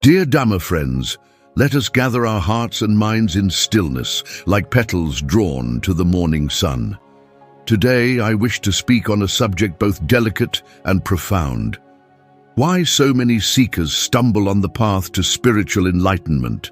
Dear Dhamma friends, let us gather our hearts and minds in stillness, like petals drawn to the morning sun. Today I wish to speak on a subject both delicate and profound. Why so many seekers stumble on the path to spiritual enlightenment,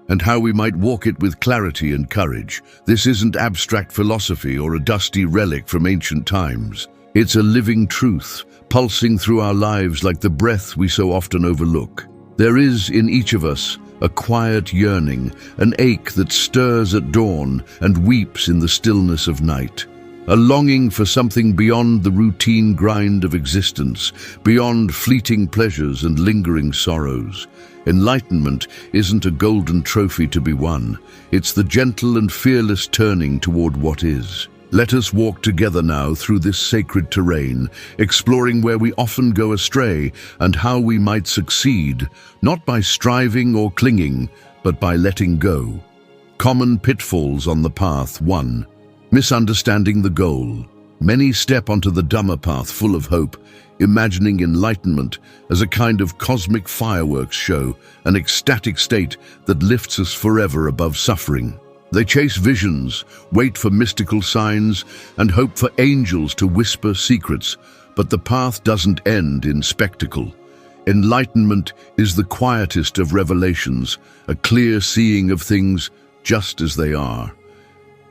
and how we might walk it with clarity and courage. This isn't abstract philosophy or a dusty relic from ancient times. It's a living truth, pulsing through our lives like the breath we so often overlook. There is in each of us a quiet yearning, an ache that stirs at dawn and weeps in the stillness of night. A longing for something beyond the routine grind of existence, beyond fleeting pleasures and lingering sorrows. Enlightenment isn't a golden trophy to be won. It's the gentle and fearless turning toward what is. Let us walk together now through this sacred terrain, exploring where we often go astray and how we might succeed, not by striving or clinging, but by letting go. Common pitfalls on the path. 1. Misunderstanding the goal. Many step onto the Dhamma path full of hope, imagining enlightenment as a kind of cosmic fireworks show, an ecstatic state that lifts us forever above suffering. They chase visions, wait for mystical signs, and hope for angels to whisper secrets, but the path doesn't end in spectacle. Enlightenment is the quietest of revelations, a clear seeing of things just as they are.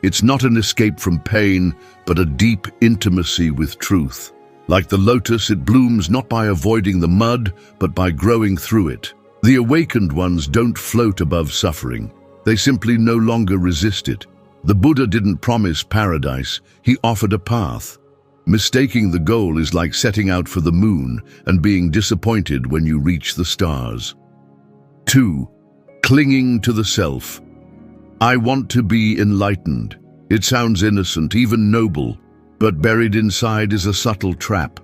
It's not an escape from pain, but a deep intimacy with truth. Like the lotus, it blooms not by avoiding the mud, but by growing through it. The awakened ones don't float above suffering. They simply no longer resist it. The Buddha didn't promise paradise, he offered a path. Mistaking the goal is like setting out for the moon and being disappointed when you reach the stars. 2. Clinging to the self. I want to be enlightened. It sounds innocent, even noble, but buried inside is a subtle trap.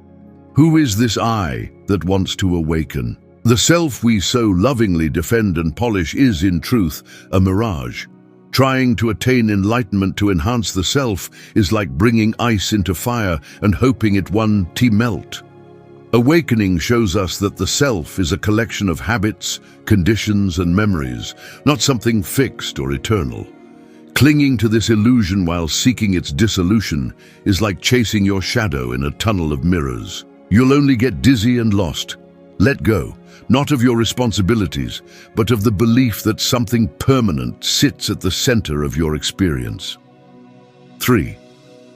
Who is this I that wants to awaken? The self we so lovingly defend and polish is, in truth, a mirage. Trying to attain enlightenment to enhance the self is like bringing ice into fire and hoping it one day melt. Awakening shows us that the self is a collection of habits, conditions, and memories, not something fixed or eternal. Clinging to this illusion while seeking its dissolution is like chasing your shadow in a tunnel of mirrors. You'll only get dizzy and lost. Let go, not of your responsibilities, but of the belief that something permanent sits at the center of your experience. 3.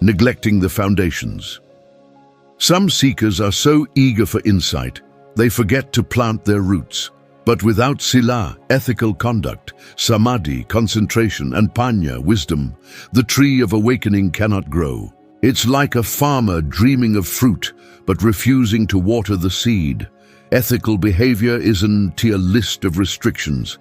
Neglecting the foundations. Some seekers are so eager for insight, they forget to plant their roots. But without sila, ethical conduct, samadhi, concentration, and panya, wisdom, the tree of awakening cannot grow. It's like a farmer dreaming of fruit, but refusing to water the seed. Ethical behavior isn't a list of restrictions.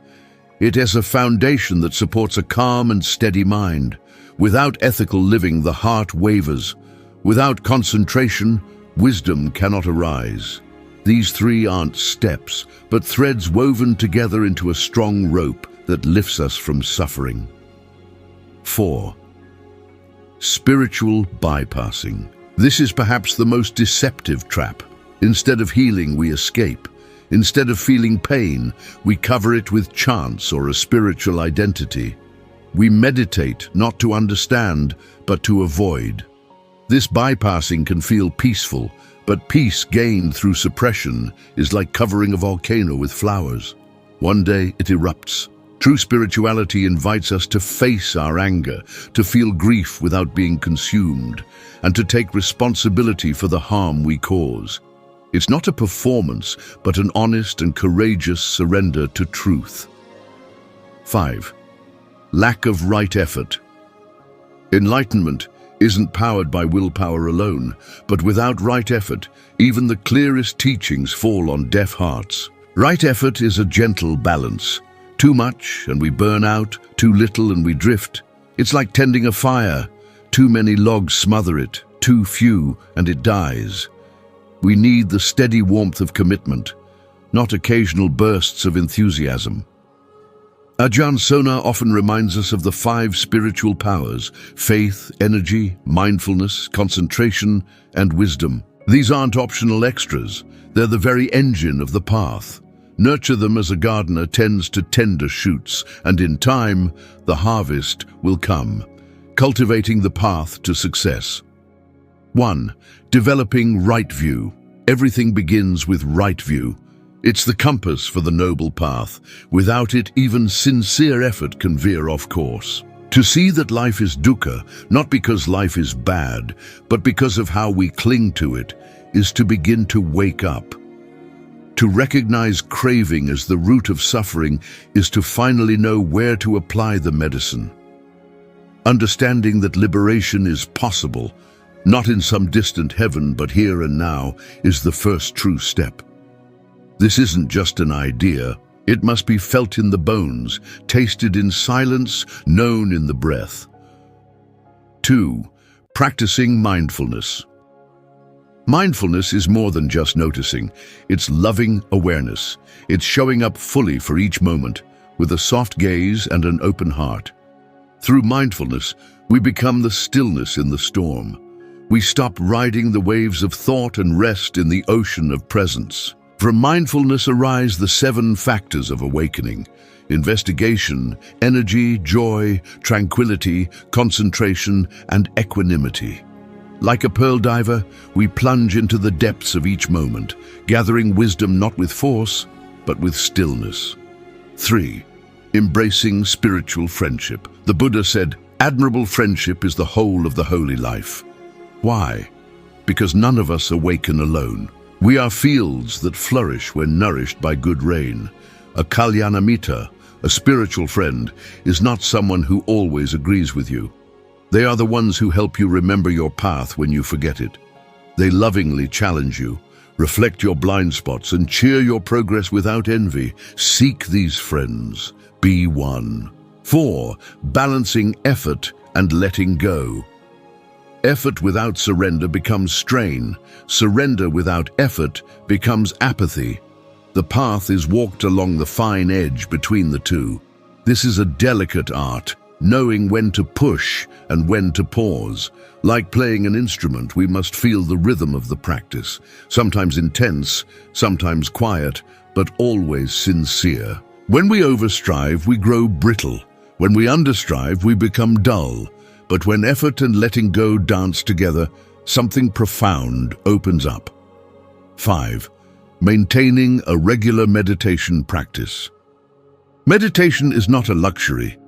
It is a foundation that supports a calm and steady mind. Without ethical living, the heart wavers. Without concentration, wisdom cannot arise. These 3 aren't steps, but threads woven together into a strong rope that lifts us from suffering. 4. Spiritual bypassing. This is perhaps the most deceptive trap. Instead of healing, we escape. Instead of feeling pain, we cover it with chance or a spiritual identity. We meditate not to understand, but to avoid. This bypassing can feel peaceful, but peace gained through suppression is like covering a volcano with flowers. One day it erupts. True spirituality invites us to face our anger, to feel grief without being consumed, and to take responsibility for the harm we cause. It's not a performance, but an honest and courageous surrender to truth. 5. Lack of right effort. Enlightenment isn't powered by willpower alone, but without right effort, even the clearest teachings fall on deaf hearts. Right effort is a gentle balance. Too much and we burn out, too little and we drift. It's like tending a fire. Too many logs smother it, too few and it dies. We need the steady warmth of commitment, not occasional bursts of enthusiasm. Ajahn often reminds us of the 5 spiritual powers: faith, energy, mindfulness, concentration, and wisdom. These aren't optional extras. They're the very engine of the path. Nurture them as a gardener tends to tender shoots, and in time, the harvest will come. Cultivating the path to success. 1. Developing right view. Everything begins with right view. It's the compass for the noble path. Without it, even sincere effort can veer off course. To see that life is dukkha, not because life is bad, but because of how we cling to it, is to begin to wake up. To recognize craving as the root of suffering is to finally know where to apply the medicine. Understanding that liberation is possible, not in some distant heaven but here and now, is the first true step. This isn't just an idea. It must be felt in the bones, tasted in silence, known in the breath. 2. Practicing mindfulness. Mindfulness is more than just noticing. It's loving awareness. It's showing up fully for each moment, with a soft gaze and an open heart. Through mindfulness, we become the stillness in the storm. We stop riding the waves of thought and rest in the ocean of presence. From mindfulness arise the 7 factors of awakening: investigation, energy, joy, tranquility, concentration, and equanimity. Like a pearl diver, we plunge into the depths of each moment, gathering wisdom not with force, but with stillness. 3. Embracing spiritual friendship. The Buddha said, "Admirable friendship is the whole of the holy life." Why? Because none of us awaken alone. We are fields that flourish when nourished by good rain. A kalyanamita, a spiritual friend, is not someone who always agrees with you. They are the ones who help you remember your path when you forget it. They lovingly challenge you, reflect your blind spots, and cheer your progress without envy. Seek these friends. Be one. 4. Balancing effort and letting go. Effort without surrender becomes strain. Surrender without effort becomes apathy. The path is walked along the fine edge between the two. This is a delicate art, knowing when to push and when to pause. Like playing an instrument, we must feel the rhythm of the practice, sometimes intense, sometimes quiet, but always sincere. When we overstrive, we grow brittle. When we understrive, we become dull. But when effort and letting go dance together, something profound opens up. 5. Maintaining a regular meditation practice. Meditation is not a luxury.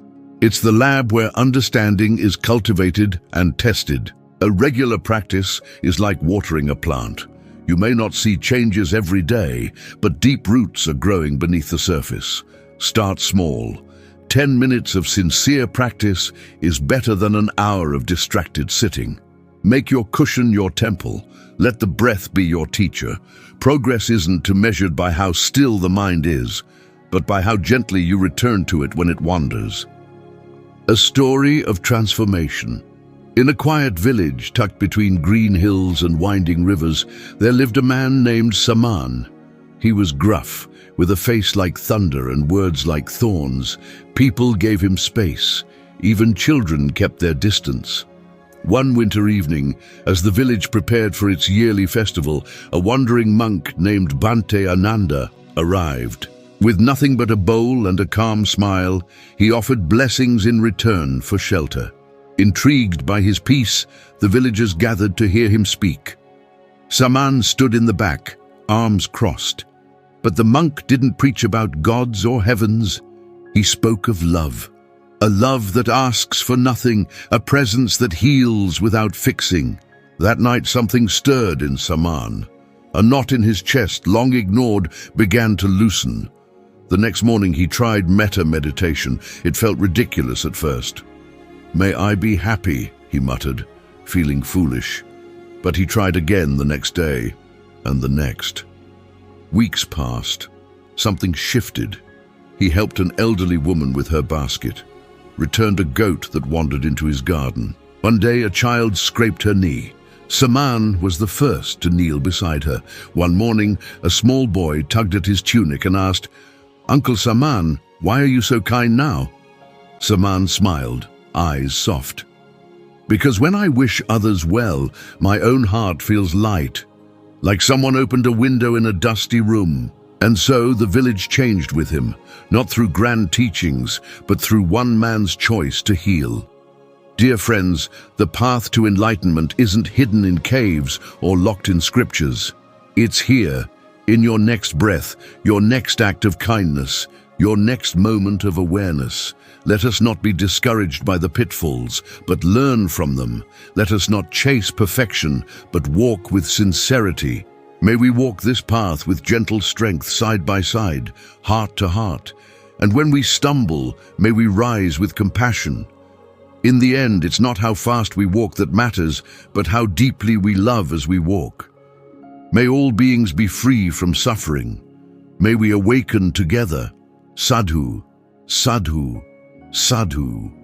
It's the lab where understanding is cultivated and tested. A regular practice is like watering a plant. You may not see changes every day, but deep roots are growing beneath the surface. Start small. 10 minutes of sincere practice is better than an hour of distracted sitting. Make your cushion your temple. Let the breath be your teacher. Progress isn't measured by how still the mind is, but by how gently you return to it when it wanders. A story of transformation. In a quiet village tucked between green hills and winding rivers, there lived a man named Saman. He was gruff, with a face like thunder and words like thorns. People gave him space. Even children kept their distance. One winter evening, as the village prepared for its yearly festival, a wandering monk named Bhante Ananda arrived. With nothing but a bowl and a calm smile, he offered blessings in return for shelter. Intrigued by his peace, the villagers gathered to hear him speak. Saman stood in the back, arms crossed. But the monk didn't preach about gods or heavens. He spoke of love. A love that asks for nothing, a presence that heals without fixing. That night something stirred in Saman. A knot in his chest, long ignored, began to loosen. The next morning he tried metta meditation. It felt ridiculous at first. "May I be happy," he muttered, feeling foolish. But he tried again the next day, and the next. Weeks passed. Something shifted. He helped an elderly woman with her basket, returned a goat that wandered into his garden. One day a child scraped her knee. Saman was the first to kneel beside her. One morning, a small boy tugged at his tunic and asked, "Uncle Saman, why are you so kind now?" Saman smiled, eyes soft. "Because when I wish others well, my own heart feels light, like someone opened a window in a dusty room. And so the village changed with him, not through grand teachings, but through one man's choice to heal. Dear friends, the path to enlightenment isn't hidden in caves or locked in scriptures. It's here, in your next breath, your next act of kindness, your next moment of awareness. Let us not be discouraged by the pitfalls, but learn from them. Let us not chase perfection, but walk with sincerity. May we walk this path with gentle strength side by side, heart to heart. And when we stumble, may we rise with compassion. In the end, it's not how fast we walk that matters, but how deeply we love as we walk. May all beings be free from suffering. May we awaken together. Sadhu, sadhu, sadhu.